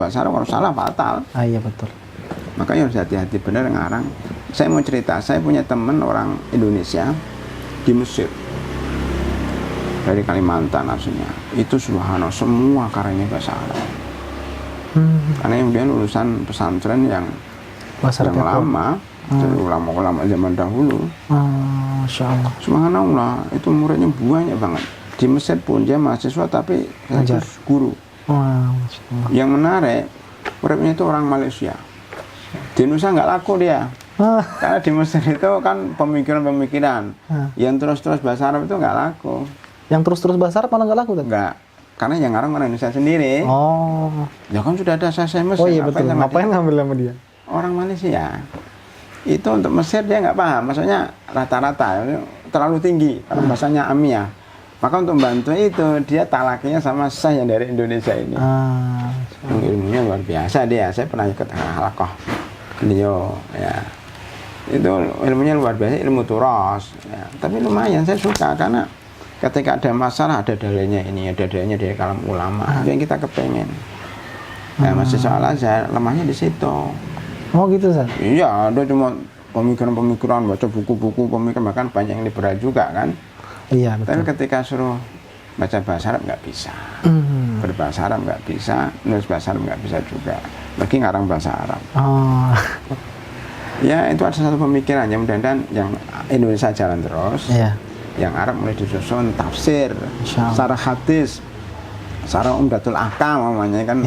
bahasa Arab kalau salah fatal. Iya betul. Makanya harus hati-hati benar ngarang. Saya mau cerita, saya punya teman orang Indonesia di Mesir, dari Kalimantan aslinya. Itu subhanallah semua karyanya bahasa Arab. Karena yang dia lulusan pesantren yang lama, ulama-ulama zaman dahulu. Masya Allah. Subhanallah, itu muridnya banyak banget. Di Mesir pun dia mahasiswa tapi guru. Yang menarik, muridnya itu orang Malaysia. Di Indonesia nggak laku dia. Karena di Mesir itu kan pemikiran-pemikiran yang terus-terus bahasa Arab itu nggak laku. Yang terus-terus bahasa Arab malah nggak laku? Nggak. Karena yang ngarang orang Indonesia sendiri. Ya kan sudah ada saya Mesir. Oh iya betul. Ngapain ngambil sama dia? Orang Malaysia. Itu untuk Mesir dia nggak paham. Maksudnya rata-rata terlalu tinggi. Karena bahasanya Amiyah. Maka untuk membantu itu dia talaknya sama saya yang dari Indonesia ini. Ilmunya luar biasa dia. Saya pernah ikut halaqah beliau. Ya. Itu ilmunya luar biasa, ilmu turas. Ya. Tapi lumayan saya suka karena ketika ada masalah ada dalilnya ini, ada dalilnya dari kalam ulama. Itu yang kita kepengen. Nah, masih soal aja lemahnya di situ. Oh gitu Ustaz? Iya, ada cuma pemikiran-pemikiran, baca buku-buku pemikiran, bahkan banyak yang liberal juga kan. Iya betul. Tapi ketika suruh baca bahasa Arab nggak bisa, berbahasa Arab nggak bisa, nulis bahasa Arab nggak bisa juga, lagi ngarang bahasa Arab. Ya itu ada satu pemikiran yang mudah-mudahan yang Indonesia jalan terus, yang Arab mulai disusun tafsir, syarah hadis, syarah Umdatul Ahkam namanya kan,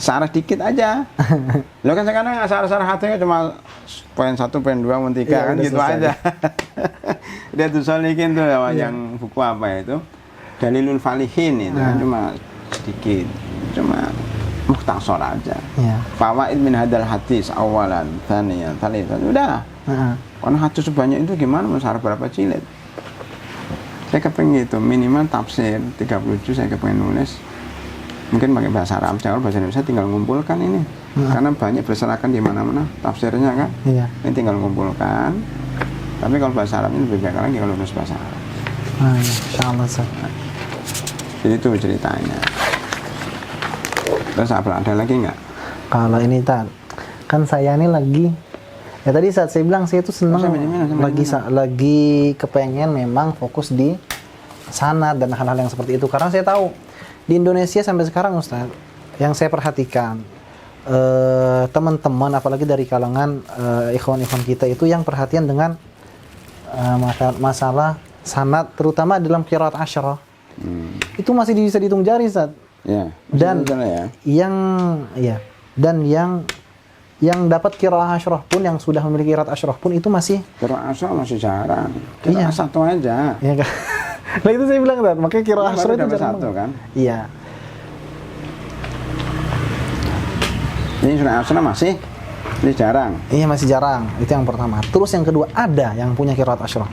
syarah dikit aja. Lo kan sekarang syarah hadisnya cuma poin 1, poin 2, poin 3 kan gitu aja. Dia tuh solikin tuh yang buku apa itu Dalilul Falihin itu cuma sedikit, cuma mukhtasar aja. Fawaid min hadal hadis awalan, tsaniyan, tsalisan, udah. Karena hadis sebanyak itu gimana syarah berapa jilid? Saya kepengen itu minimal tafsir 30 juz saya kepengen nulis. Mungkin pakai bahasa Arab, kalau bahasa Indonesia tinggal ngumpulkan ini. Karena banyak berserakan di mana-mana tafsirnya kan. Ini tinggal ngumpulkan. Tapi kalau bahasa Arab ini lebih baik lagi kalau nulis bahasa Arab. Insyaallah. Jadi itu ceritanya. Terus apa ada lagi nggak? Kalau ini kan saya ini lagi ya tadi saat saya bilang saya itu senang lagi kepengen memang fokus di sanad dan hal-hal yang seperti itu karena saya tahu di Indonesia sampai sekarang Ustaz yang saya perhatikan teman-teman apalagi dari kalangan ikhwan-ikhwan kita itu yang perhatian dengan masalah sanad terutama dalam qiraat asyarah itu masih bisa dihitung jari Ustaz. Dan yang dapat qiraah asyarah pun yang sudah memiliki qiraat asyarah pun itu masih qiraah asyarah masih jarang. Qiraah satu aja. Iya kan. Nah itu saya bilang Ustaz, makanya qiraah asyarah itu jarang satu kan. Iya. Ini surah asyarah masih jarang. Iya masih jarang. Itu yang pertama. Terus yang kedua ada yang punya qiraat asyarah.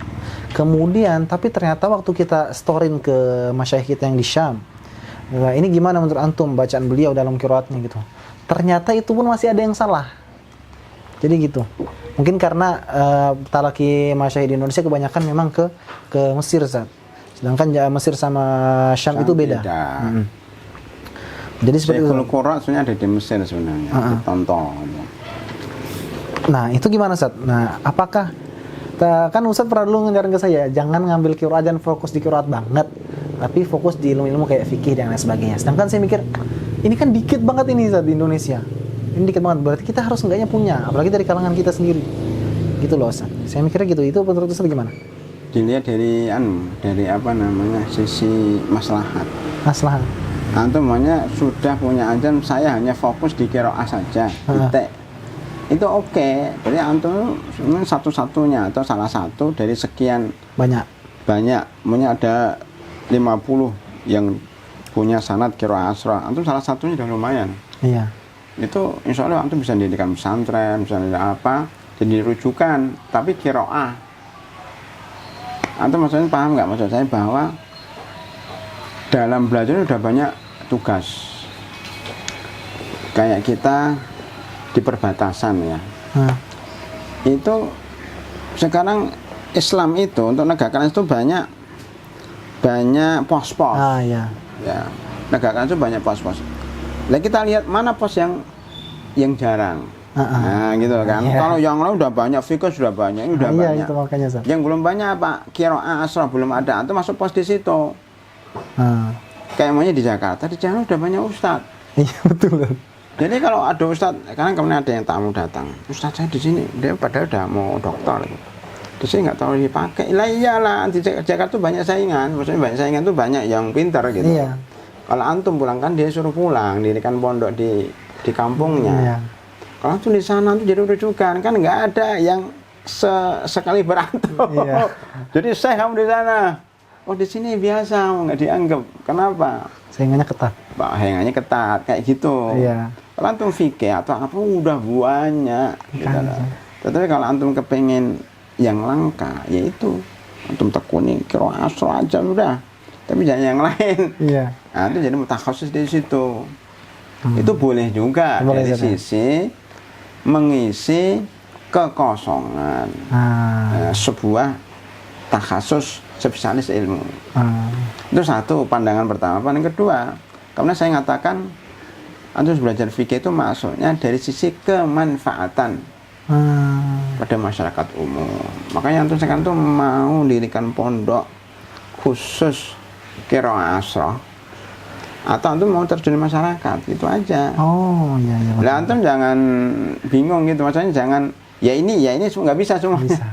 Kemudian tapi ternyata waktu kita storin ke masyayikh kita yang di Syam. Nah, ini gimana menurut antum bacaan beliau dalam qiraatnya gitu. Ternyata itu pun masih ada yang salah. Jadi gitu. Mungkin karena talaki masyayikh di Indonesia kebanyakan memang ke Mesir Ustaz. Sedangkan Mesir sama Syam itu beda. Jadi seperti itu. Kalau Qur'an sebenarnya ada di Mesir sebenarnya. Tonton. Nah, itu gimana Ustaz? Nah, apakah kan Ustaz pernah dulu ngajarin ke saya, jangan ngambil qiraat dan fokus di qiraat banget, tapi fokus di ilmu-ilmu kayak fikih dan lain sebagainya. Sedangkan saya mikir, ini kan dikit banget ini Ustaz di Indonesia. Ini dikit banget, berarti kita harus enggaknya punya, apalagi dari kalangan kita sendiri. Gitu loh Ustaz. Saya mikirnya gitu. Itu menurut Ustaz gimana? Dilihat dari apa namanya? Sisi maslahat. Maslahat. Antum hanya sudah punya ajan, saya hanya fokus di qiraah saja. Itu oke. Jadi antum satu-satunya atau salah satu dari sekian banyak. Punya ada 50 yang punya sanad qiraah asyarah. Antum salah satunya udah lumayan. Iya. Itu insya Allah antum bisa didirikan pesantren, bisa didirikan apa, jadi rujukan. Tapi qiraah, antum maksudnya paham nggak maksud saya bahwa dalam belajar udah banyak tugas. Kayak kita di perbatasan ya. Itu sekarang Islam itu untuk negarakan itu banyak pos-pos. Ya. Negarakan itu banyak pos-pos. Lah kita lihat mana pos yang jarang. Nah gitu kan. Kalau yang lain udah banyak, fikih sudah banyak, ini udah banyak. Itu makanya, Ustaz. Yang belum banyak apa? Qiraah asrah belum ada. Itu masuk pos di situ. Kayak maunya di Jakarta, di Jakarta udah banyak ustad. Iya betul. Jadi kalau ada ustad, karena kemudian ada yang tamu datang, ustad saya di sini, dia padahal udah mau dokter. Di sini nggak tahu dipakai. Lah iyalah, di Jakarta tuh banyak saingan. Maksudnya banyak saingan tuh banyak yang pintar gitu. Iya. Kalau antum pulang kan dia suruh pulang, dirikan pondok di kampungnya. Iya. Kalau tuh di sana tuh jadi rujukan, kan nggak ada yang sekali berantem. Iya. Jadi saya kamu di sana, oh di sini biasa, nggak dianggap. Kenapa? Saingannya ketat. Saingannya ketat, kayak gitu. Iya. Kalau antum fikih atau apa udah banyak. Gitu. Tetapi kalau antum kepengen yang langka, yaitu antum tekuni qiraah asrah aja udah. Tapi jangan yang lain. Iya. Nah, itu jadi mutakhasis di situ. Itu boleh juga dari sisi mengisi kekosongan sebuah takhasus spesialis ilmu. Itu satu pandangan pertama. Pandangan kedua, karena saya ngatakan antum belajar fikih itu maksudnya dari sisi kemanfaatan pada masyarakat umum. Makanya antum sekarang tuh mau dirikan pondok khusus qiraah asrah atau antum mau terjun di masyarakat, itu aja. Oh iya iya. Lah antum jangan bingung gitu, maksudnya jangan ya ini nggak bisa semua. Bisa.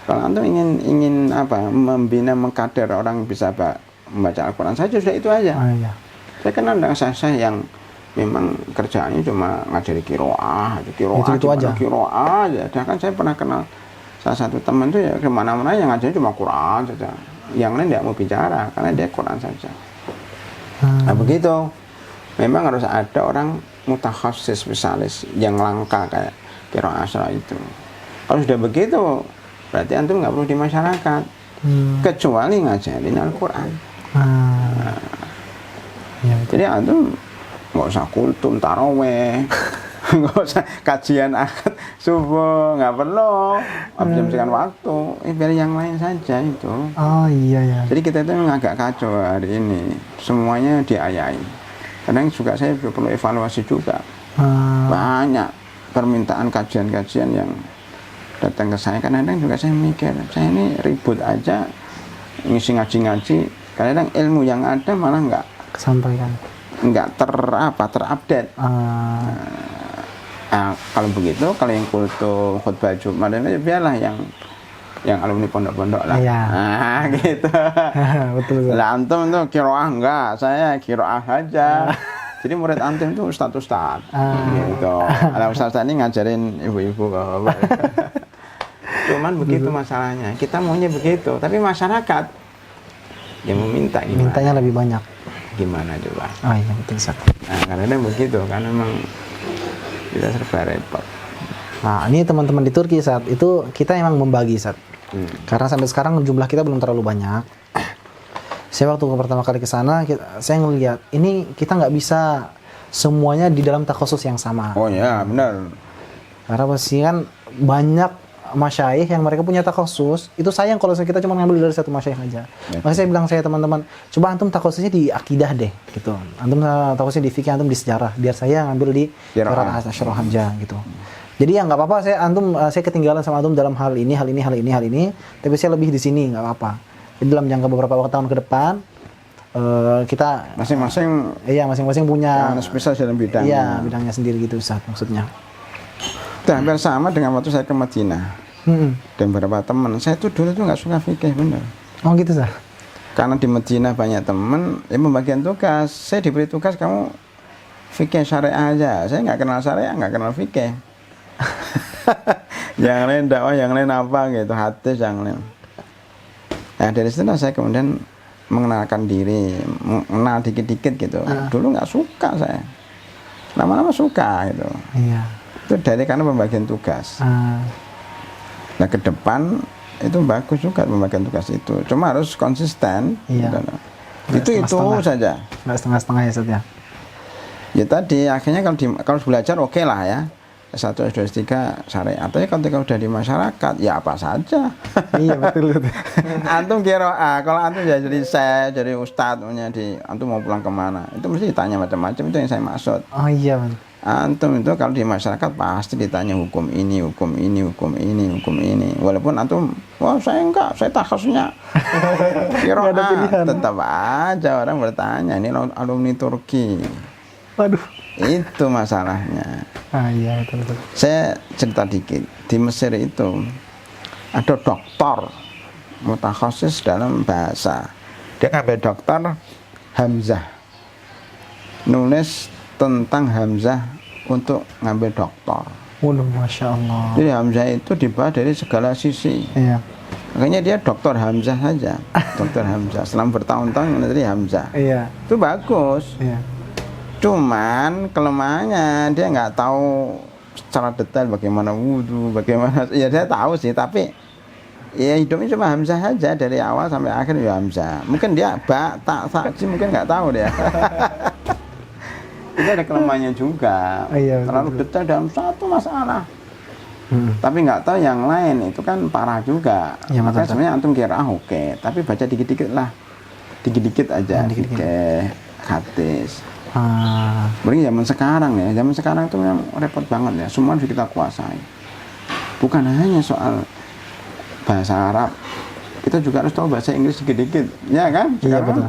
Kalau antum ingin apa membina mengkader orang bisa membaca Al-Quran saja sudah itu aja. Oh, iya. Saya kenal dengan saya yang memang kerjaannya cuma ngajari qiraah aja. Qiraah aja. Dan kan saya pernah kenal salah satu teman tuh ya kemana-mana yang ngajarin cuma Quran saja. Yang lain tidak mau bicara karena dia Quran saja. Nah begitu, memang harus ada orang mutakhasis spesialis yang langka kayak qiraah asrah itu. Kalau sudah begitu, berarti antum nggak perlu di masyarakat, kecuali ngajarin Al-Quran. Ya, jadi antum nggak usah kultum taraweh, nggak usah kajian akad subuh, nggak perlu habiskan waktu, biar yang lain saja itu. Oh iya ya. Jadi kita itu agak kacau hari ini, semuanya diayai. Kadang juga saya perlu evaluasi juga. Banyak permintaan kajian-kajian yang datang ke saya, kadang-kadang juga saya mikir, saya ini ribut aja ngisi ngaji-ngaji, kadang-kadang ilmu yang ada malah nggak kesampaikan, nggak terupdate. Nah, kalau begitu, kalau yang kultum khutbah Jumat itu biarlah yang alumni pondok-pondok lah. Iya. Nah, gitu. Betul. Lah antum tuh qiraah enggak, saya qiraah aja. Jadi murid antum tuh ustadz gitu. Ada ustadz ini ngajarin ibu-ibu bapak. Cuman begitu masalahnya. Kita maunya begitu, tapi masyarakat yang meminta gimana? Mintanya lebih banyak. Gimana coba? Oh iya betul Ustaz. Nah, kadang-kadang begitu kan memang kita serba repot. Nah, ini teman-teman di Turki saat itu kita emang membagi saat. Karena sampai sekarang jumlah kita belum terlalu banyak. Saya waktu pertama kali ke sana, saya ngelihat ini kita nggak bisa semuanya di dalam takhusus yang sama. Oh ya, benar. Karena pasti kan banyak masyayikh yang mereka punya takhusus. Itu sayang kalau kita cuma ngambil dari satu masyayikh aja. Makanya saya bilang teman-teman, coba antum takhususnya di akidah deh, gitu. Antum takhususnya di fikih, antum di sejarah. Biar saya ngambil di qiraah asyrah aja, gitu. Jadi ya nggak apa-apa, saya ketinggalan sama antum dalam hal ini, tapi saya lebih di sini, nggak apa-apa. Jadi dalam jangka beberapa tahun ke depan, kita masing-masing punya spesial dalam bidangnya. Iya, bidangnya sendiri gitu Ustaz, maksudnya. Itu hampir sama dengan waktu saya ke Madinah. Dan beberapa teman, saya tuh dulu tuh nggak suka fikih, bener. Oh gitu Ustaz. Karena di Madinah banyak teman, pembagian tugas, saya diberi tugas kamu fikih syariah aja. Saya nggak kenal syariah, nggak kenal fikih. Yang lain dakwah, yang lain apa gitu, hadis yang lain. Nah dari situ saya kemudian mengenalkan diri, mengenal dikit-dikit gitu. Dulu nggak suka saya, lama-lama suka gitu. Iya. Itu dari karena pembagian tugas. Nah ke depan itu bagus juga pembagian tugas itu. Cuma harus konsisten. Iya. Gitu. Itu saja. Nggak setengah-setengah ya Ustaz ya. Ya tadi akhirnya kalau belajar oke lah ya. S1, S2, S3 syariat. Tapi ketika udah di masyarakat, ya apa saja. Iya betul. Antum kira, kalau antum jadi saya, jadi ustadz, antum mau pulang kemana? Itu mesti ditanya macam-macam, itu yang saya maksud. Oh iya, man. Antum itu kalau di masyarakat pasti ditanya hukum ini, hukum ini, hukum ini, hukum ini. Walaupun antum, wah saya enggak, saya takhasusnya kira tetap aja orang bertanya, ini alumni Turki. Waduh. Itu masalahnya. Iya betul. Saya cerita dikit. Di Mesir itu ada doktor mutakhasis dalam bahasa. Dia ngambil dokter Hamzah, nulis tentang Hamzah untuk ngambil doktor. Waduh, Masya Allah. Jadi Hamzah itu dibahas dari segala sisi. Iya. Makanya dia dokter Hamzah saja. Dokter Hamzah selama bertahun-tahun dari Hamzah. Iya. Itu bagus. Iya. Cuman kelemahannya dia nggak tahu secara detail bagaimana wudhu, bagaimana, ya dia tahu sih, tapi ya hidupnya cuma Hamzah saja dari awal sampai akhir ya Hamzah. Mungkin dia sih mungkin nggak tahu dia. Itu ada kelemahannya juga. Iya, terlalu detail dalam satu masalah. Tapi nggak tahu yang lain, itu kan parah juga. Ya, makanya sebenarnya antum kira oke, tapi baca dikit-dikit lah, dikit-dikit aja, hadis. Berarti zaman sekarang itu memang repot banget ya, semua harus kita kuasai. Bukan hanya soal bahasa Arab, kita juga harus tahu bahasa Inggris sedikit-sedikit, ya kan? Iya betul.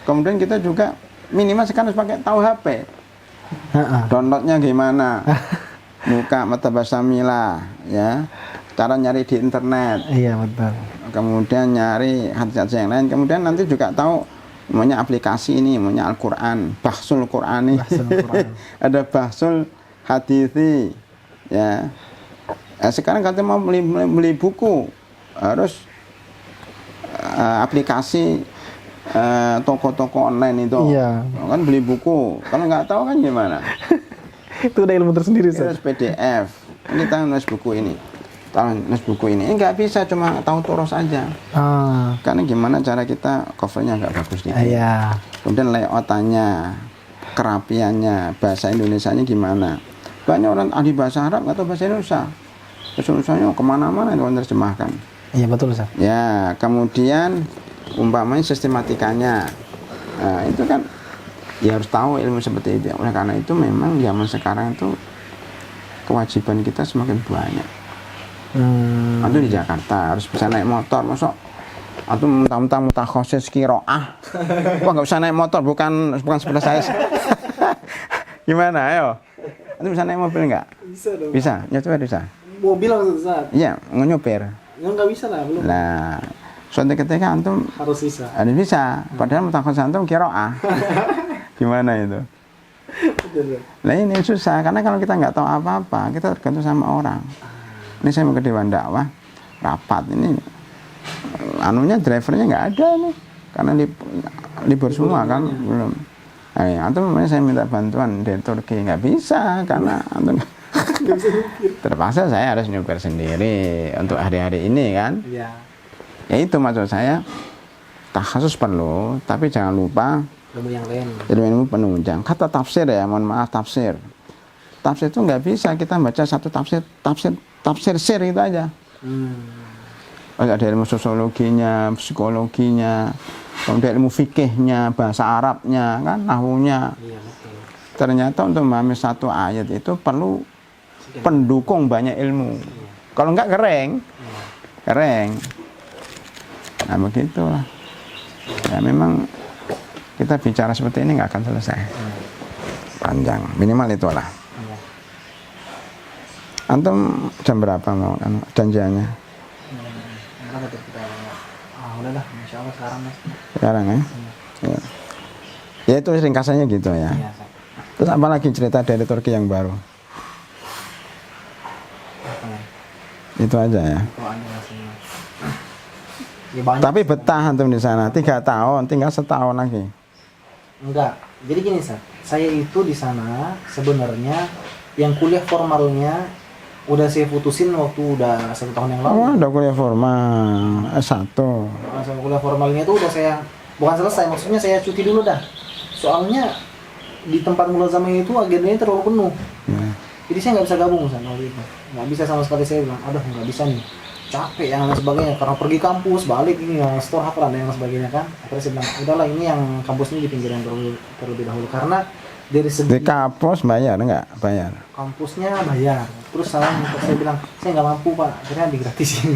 Kemudian kita juga minimal sekarang harus pakai tahu HP. Downloadnya gimana? Buka Matabasamilah, ya. Cara nyari di internet. Iya betul. Kemudian nyari hadis-hadis yang lain. Kemudian nanti juga tahu namanya aplikasi ini, namanya Al-Quran, Bahsul Qurani. Ada Bahsul Hadithi, ya. Sekarang katanya mau beli buku, harus aplikasi toko-toko online itu. Iya. Kan beli buku, kalau nggak tahu kan gimana? Itu udah ilmu tersendiri, Terus PDF, ini tahu nulis buku ini. Nggak bisa cuma tahu terus aja. Karena gimana cara kita covernya nggak bagus dikit. Iya. Kemudian layoutannya, kerapiannya, bahasa Indonesianya gimana. Banyak orang ahli bahasa Arab nggak tahu bahasa Indonesia. Bahasa Indonesianya kemana-mana itu menerjemahkan. Iya betul, Ustaz. Ya, kemudian umpamanya sistematikanya. Nah, itu kan ya harus tahu ilmu seperti itu. Oleh karena itu memang zaman sekarang itu kewajiban kita semakin banyak. Atau di Jakarta harus bisa naik motor, masuk atau mentang-mentang mutakhasis qiraah. Wah, nggak usah naik motor, bukan sebelah saya. Gimana, ayo? Itu bisa naik mobil nggak? Bisa dong. Bisa, nyoba bisa. Mobil langsung, Ustaz. Iya, nyopir. Nggak bisa lah, belum. Nah, suatu ketika antum harus bisa. Harus bisa. Padahal mutakhasis antum qiraah. Gimana itu? Nah ini susah, karena kalau kita nggak tahu apa-apa, kita tergantung sama orang. Ini saya mau ke Dewan Dakwah, rapat ini, anunya drivernya nggak ada nih, karena libur semua kan, belum. Antum saya minta bantuan dari Turki, nggak bisa, karena antum terpaksa saya harus nyupir sendiri untuk hari-hari ini kan. Iya. Ya itu maksud saya, takhasus perlu, tapi jangan lupa ilmu yang lain. Ilmu penunjang. Kata tafsir ya, mohon maaf tafsir. Tafsir itu nggak bisa kita baca satu tafsir sir itu aja. Ada ilmu sosiologinya, psikologinya, kemudian ilmu fikihnya, bahasa Arabnya, kan, nahwunya. Iya, betul. Ternyata untuk memahami satu ayat itu perlu pendukung banyak ilmu. Kalau nggak kering. Nah begitulah. Ya memang kita bicara seperti ini nggak akan selesai. Panjang, minimal itulah. Antum jam berapa mau kan janjiannya? Udahlah, Masya Allah sekarang Mas. Sekarang ya? Ya itu ringkasannya gitu ya. Terus apa lagi cerita dari Turki yang baru? Itu aja ya. Tapi betah antum di sana 3 tahun, tinggal setahun lagi. Enggak. Jadi gini, saya itu di sana sebenarnya yang kuliah formalnya udah saya putusin waktu udah 1 tahun yang lalu. Oh, udah kuliah formal S1. Nah, kuliah formalnya itu udah saya bukan selesai, maksudnya saya cuti dulu dah. Soalnya di tempat mulazamah itu agendanya terlalu penuh. Jadi saya nggak bisa gabung Ustaz waktu itu. Nggak bisa sama sekali, saya bilang, aduh nggak bisa nih. Capek yang lain sebagainya, karena pergi kampus, balik ini yang store hafalan dan yang sebagainya kan. Akhirnya saya bilang, udahlah ini yang kampus ini di pinggiran terlebih dahulu. Karena dari segi di kampus bayar enggak? Bayar. Kampusnya bayar. Terus saya bilang, saya nggak mampu Pak, akhirnya digratisin.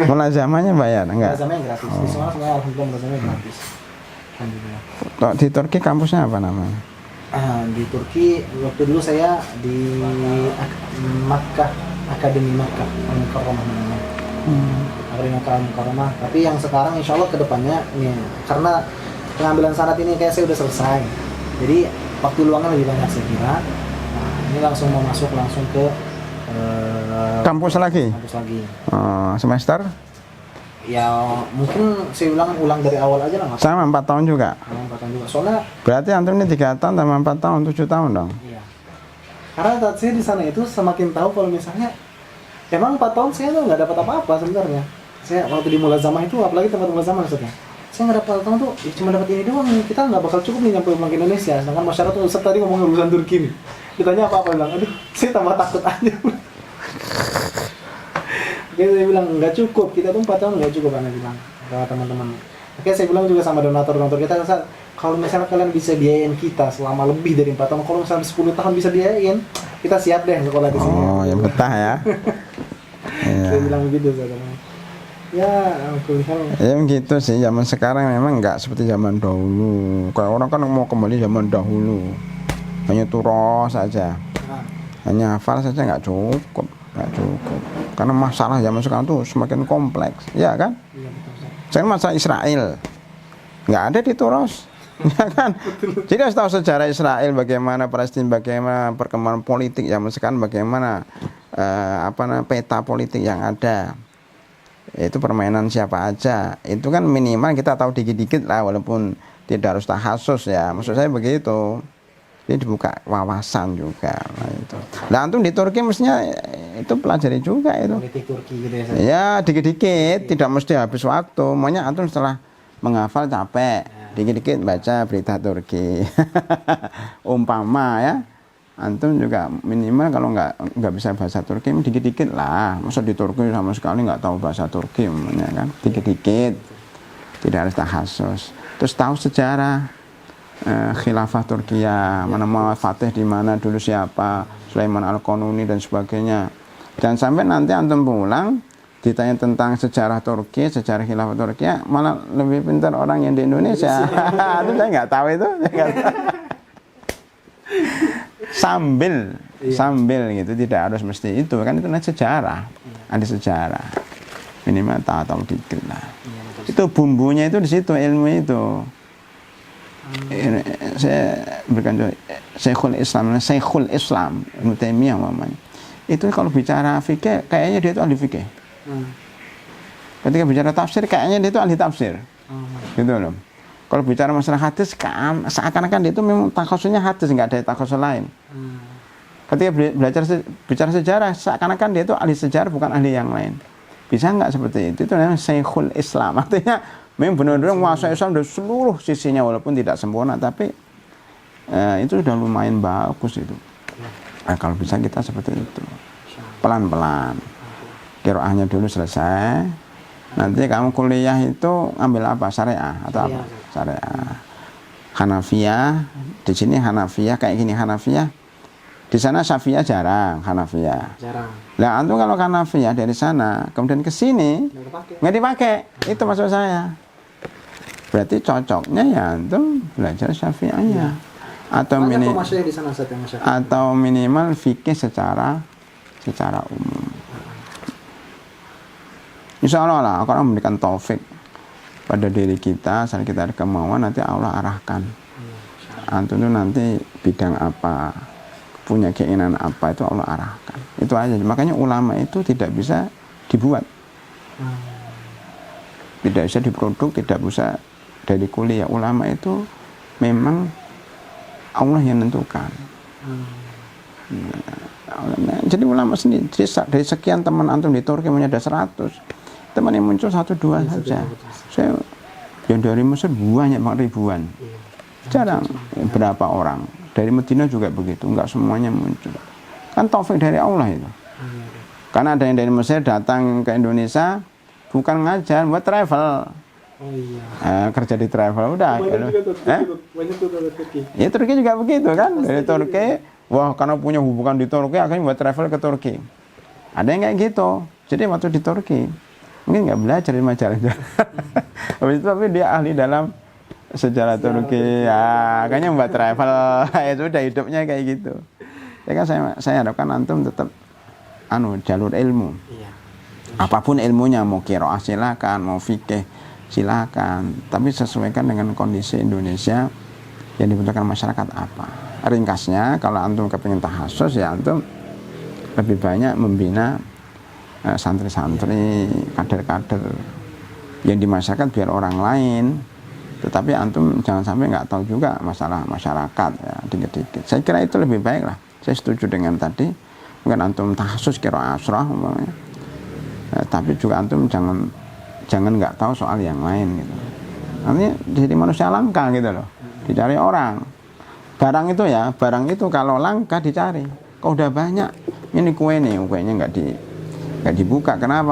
Mulazamahnya bayar enggak? Mulazamahnya gratis. Di sana semuanya alhamdulillah mulazamahnya gratis. Alhamdulillah. Di Turki kampusnya apa namanya? Di Turki waktu dulu saya di Makkah, Akademi Makkah Al-Mukarramah namanya. Akademi Makkah Al-Mukarramah. Tapi yang sekarang insya Allah kedepannya ini, karena pengambilan syarat ini kayak saya udah selesai. Jadi waktu luangnya lebih banyak saya kira. Nah, ini langsung mau masuk langsung ke kampus lagi. Kampus lagi. Semester? Ya mungkin saya ulang dari awal aja lah. Sama 4 tahun juga. 4 tahun juga. Soalnya berarti antum ini 3 tahun tambah 4 tahun 7 tahun dong. iya. Karena saat saya di sana itu semakin tahu kalau misalnya emang 4 tahun saya tuh nggak dapat apa-apa sebenarnya. Saya waktu di mulazamah itu, apalagi tempat mulazamah maksudnya, saya nggak dapat apa-apa tuh, ya cuma dapat ini doang. Kita nggak bakal cukup nih nyampe pulang ke Indonesia. Sedangkan masyarakat tuh Ustaz tadi ngomongin urusan Turki nih. Ditanya apa-apa bilang, aduh saya tambah takut aja. Oke, saya bilang nggak cukup, kita tuh 4 tahun nggak cukup, Anda bilang sama teman-teman. Oke, saya bilang juga sama donatur-donatur kita, Ustaz, kalau misalnya kalian bisa biayain kita selama lebih dari 4 tahun, kalau misalnya 10 tahun bisa biayain, kita siap deh sekolah di sini. Oh, yang betah ya. Saya bilang begitu, Ustaz. Ya, aku lihat. Ya begitu sih, zaman sekarang memang nggak seperti zaman dahulu. Kayak orang kan mau kembali zaman dahulu, hanya turos saja, hanya hafal saja nggak cukup. Karena masalah zaman sekarang tuh semakin kompleks, ya kan? Iya, betul, Ustaz. Saya masalah Israel nggak ada di Turos, ya kan? Jadi harus tahu sejarah Israel, bagaimana Palestina, bagaimana perkembangan politik zaman sekarang, bagaimana peta politik yang ada. Itu permainan siapa aja. Itu kan minimal kita tahu dikit-dikit lah, walaupun tidak harus tahasus ya. Maksud saya begitu. Jadi dibuka wawasan juga. Nah, itu. Nah, antum di Turki mestinya itu pelajari juga itu. Politik Turki gitu ya. Ya, dikit-dikit, tidak mesti habis waktu. Maunya antum setelah menghafal capek, dikit-dikit baca berita Turki. Umpama ya. Antum juga minimal kalau nggak bisa bahasa Turki, dikit-dikit lah. Masa di Turki sama sekali nggak tahu bahasa Turki, namanya kan? Dikit-dikit, tidak harus tahasus. Terus tahu sejarah khilafah Turkiya, mana Muhammad Fatih di mana dulu, siapa, Sulaiman Al-Qanuni dan sebagainya. Dan sampai nanti antum pulang ditanya tentang sejarah Turki, sejarah khilafah Turkiya, malah lebih pintar orang yang di Indonesia. Itu saya nggak tahu itu. Sambil gitu, tidak harus mesti itu kan, itu sejarah, ada sejarah, minimal tahu dikit lah. Itu bumbunya itu di situ, ilmu itu. Saya berikan contoh, Syekhul Islam Ibnu Taimiyah namanya. Itu kalau bicara fikih kayaknya dia itu ahli fikih. Ketika bicara tafsir kayaknya dia itu ahli tafsir. Gitu loh. Kalau bicara masalah hadis, seakan-akan dia itu memang takhasusnya hadis, nggak ada takhasus lain. Ketika bicara sejarah, seakan-akan dia itu ahli sejarah, bukan ahli yang lain. Bisa nggak seperti itu? Itu namanya Syekhul Islam. Artinya memang benar-benar menguasai Islam dari seluruh sisinya, walaupun tidak sempurna, tapi itu sudah lumayan bagus itu. Nah, kalau bisa kita seperti itu, pelan-pelan. Qiraahnya dulu selesai. Nanti kamu kuliah itu ambil apa? Syariah atau apa? Syariah. Hanafiyah, di sini Hanafiyah kayak gini Hanafiyah. Di sana Syafi'iyah jarang, Hanafiyah. Jarang. Nah, antum kalau Hanafiyah dari sana kemudian ke sini nggak dipakai. Itu maksud saya. Berarti cocoknya ya antum belajar Syafi'iyah. Atau atau minimal fikih secara umum. Insya Allah lah, kalau memberikan taufik pada diri kita, saat kita ada kemauan, nanti Allah arahkan. Antum itu nanti bidang apa, punya keinginan apa, itu Allah arahkan. Itu aja. Makanya ulama itu tidak bisa dibuat, tidak bisa diproduk, tidak bisa dari kuliah. Ulama itu memang Allah yang menentukan. Jadi ulama sendiri, dari sekian teman antum di Turki ada 100. Teman yang muncul 1-2 saja. Saya yang dari Mesir banyak ribuan. Jarang berapa orang. Dari Medina juga begitu, enggak semuanya muncul. Kan taufik dari Allah itu. Karena ada yang dari Mesir datang ke Indonesia bukan ngajar, buat travel. Kerja di travel udah. Banyak tuh dari Turki. Ya Turki juga begitu kan. Dari Turki, wah karena punya hubungan di Turki akhirnya buat travel ke Turki. Ada yang kayak gitu. Jadi waktu di Turki mungkin nggak belajar di majalah. Habis itu tapi dia ahli dalam sejarah Turki. Ya, kayaknya buat travel. Ya sudah hidupnya kayak gitu. Ya kan saya harapkan antum tetap jalur ilmu. Apapun ilmunya, mau qiraah silakan, mau fikih silakan, tapi sesuaikan dengan kondisi Indonesia yang dibutuhkan masyarakat apa. Ringkasnya, kalau antum kepingin tahasus ya antum lebih banyak membina santri-santri, kader-kader yang di masyarakat biar orang lain. Tetapi antum jangan sampai nggak tahu juga masalah masyarakat ya, dikit-dikit. Saya kira itu lebih baik lah. Saya setuju dengan tadi. Mungkin antum tahasus qiraah asyrah umpamanya. Tapi juga antum jangan nggak tahu soal yang lain gitu. Artinya jadi manusia langka gitu loh, dicari orang. Barang itu kalau langka dicari. Kok udah banyak, ini kuenya nggak dibuka. Kenapa?